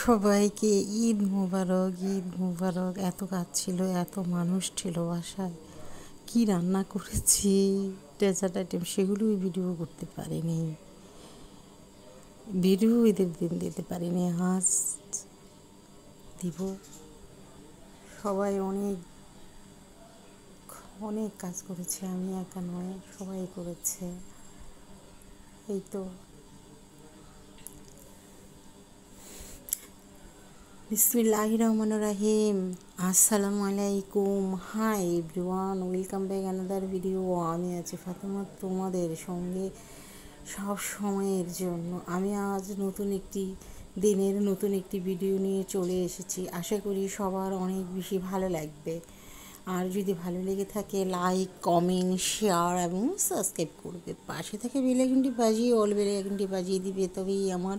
সবাইকে ঈদ মোবারক, ঈদ মোবারক। এত কাজ ছিল, এত মানুষ ছিল বাসায়, কি রান্না করেছি, ডেজার্ট আইটেম, সেগুলোই ভিডিও করতে পারিনি, ভিডিও ঈদের দিন দিতে পারিনি। আজ দিব। সবাই অনেক অনেক কাজ করেছে, আমি একা নয়, সবাই করেছে। এই তো বিসমিল্লাহির রহমানির রহিম। আসসালামু আলাইকুম, hi everyone, welcome back another video. আমি আছি ফাতেমা, তোমাদের সঙ্গে সব সময়ের জন্য। আমি আজ নতুন একটি দিনের নতুন একটি ভিডিও নিয়ে চলে এসেছি। আশা করি সবার অনেক বেশি ভালো লাগবে। আর যদি ভালো লেগে থাকে লাইক, কমেন্ট, শেয়ার এবং সাবস্ক্রাইব করবে। পাশে থেকে বেল আইকনটি বাজিয়ে অল বেল আইকনটি বাজিয়ে দিবে, তবেই আমার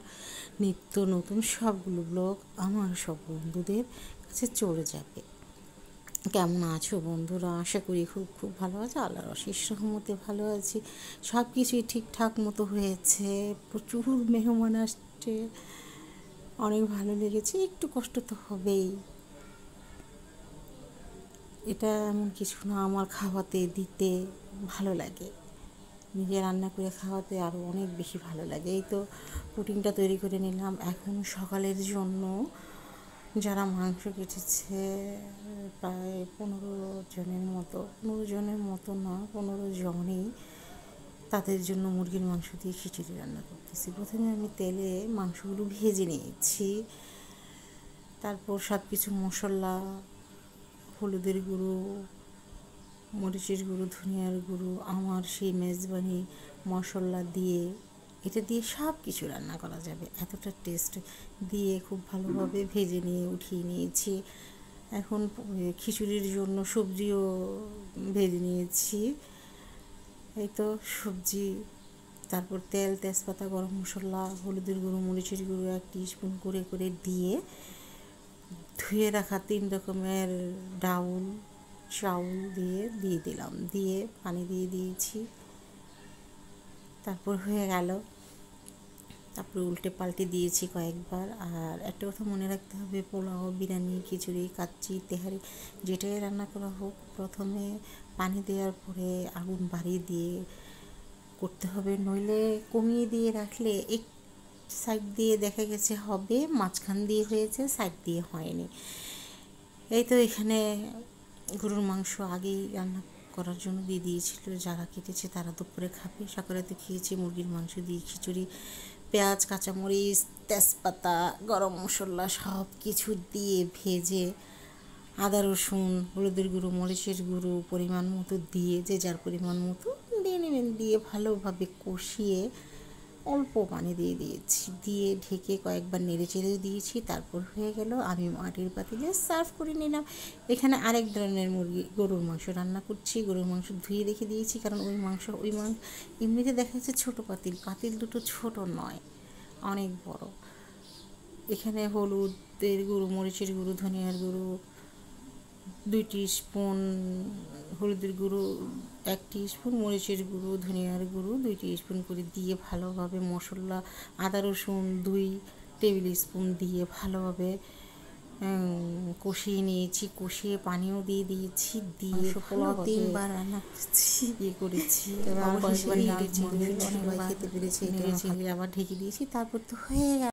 নিত্য নতুন সবগুলো ব্লগ আমার সব বন্ধুদের কাছে চলে যাবে। কেমন আছো বন্ধুরা? আশা করি খুব খুব ভালো আছে। আল্লাহর অশেষ রহমতে ভালো আছি। সব কিছুই ঠিকঠাক মতো হয়েছে। প্রচুর মেহমান আসছে, অনেক ভালো লেগেছে। একটু কষ্ট তো হবেই, এটা এমন কিছু না। আমার খাওয়াতে দিতে ভালো লাগে, নিজে রান্না করে খাওয়াতে আরও অনেক বেশি ভালো লাগে। এই তো পুডিংটা তৈরি করে নিলাম। এখন সকালের জন্য যারা মাংস কেটেছে প্রায় 15 জনের মতো না, 15 জনই, তাদের জন্য মুরগির মাংস দিয়ে খিচুড়ি রান্না করতেছি। প্রথমে আমি তেলে মাংসগুলো ভেজে নিয়েছি, তারপর সব কিছু মশলা, হলুদের গুঁড়ো, মরিচের গুঁড়ো, ধনিয়ার গুঁড়ো, আমার সেই মেজবানি মশলা দিয়ে, এটা দিয়ে সব কিছু রান্না করা যাবে, এতটা টেস্ট দিয়ে খুব ভালোভাবে ভেজে নিয়ে উঠিয়ে নিয়েছি। এখন খিচুড়ির জন্য সবজিও ভেজে নিয়েছি। এই তো সবজি, তারপর তেল, তেজপাতা, গরম মশলা, হলুদের গুঁড়ো, মরিচের গুঁড়ো 1 টিস্পুন করে করে দিয়ে, ধুয়ে রাখা 3 রকমের চাউল দিয়ে দিলাম, দিয়ে পানি দিয়ে দিয়েছি। তারপর হয়ে গেল, তারপরে উল্টে পাল্টে দিয়েছি কয়েকবার। আর একটা কথা মনে রাখতে হবে, পোলাও, বিরিয়ানি, খিচুড়ি, কাচ্চি, তেহারি, যেটাই রান্না করা হোক, প্রথমে পানি দেওয়ার পরে আগুন বাড়িয়ে দিয়ে করতে হবে, নইলে কমিয়ে দিয়ে রাখলে এক সাইড দিয়ে দেখা গেছে হবে, মাঝখান দিয়ে হয়েছে, সাইড দিয়ে হয়নি। এই তো এখানে গরুর মাংস আগেই রান্না করার জন্য দিয়ে দিয়েছিল। যারা কেটেছে তারা দুপুরে খাবে, সকালে তো খেয়েছি মুরগির মাংস দিয়ে খিচুড়ি। পেঁয়াজ, কাঁচামরিচ, তেজপাতা, গরম মশলা সব কিছু দিয়ে ভেজে, আদা রসুন, হলুদের গুঁড়ো, মরিচের গুঁড়ো পরিমাণ মতো দিয়ে, যে যার পরিমাণ মতো দিয়ে নেবেন, দিয়ে ভালোভাবে কষিয়ে অল্প পানি দিয়ে দিয়েছি, দিয়ে ঢেকে কয়েকবার নেড়ে চেড়েও দিয়েছি। তারপর হয়ে গেল, আমি মাটির পাতিলে সার্ভ করে নিলাম। এখানে আরেক ধরনের গরুর মাংস রান্না করছি। গরুর মাংস ধুয়ে রেখে দিয়েছি, কারণ ওই মাংস এমনিতে দেখা যাচ্ছে ছোটো পাতিল দুটো ছোট নয়, অনেক বড়। এখানে হলুদের গুঁড়ো, মরিচের গুঁড়ো, ধনিয়ার গুঁড়ো 2 টিস্পুন, হলুদের গুঁড়ো 1 টিস্পুন, মরিচের গুঁড়ো, ধনিয়ার গুঁড়ো 2 টিস্পুন করে দিয়ে ভালোভাবে মশলা, আদা রসুন 2 টেবিল স্পুন দিয়ে ভালোভাবে কষিয়ে নিয়েছি। কষিয়ে পানিও দিয়ে দিয়েছি, দিয়ে 3 বার রান্না করেছি। খেতে পেরেছি, আবার ঢেকে দিয়েছি। তারপর তো হয়ে গেল।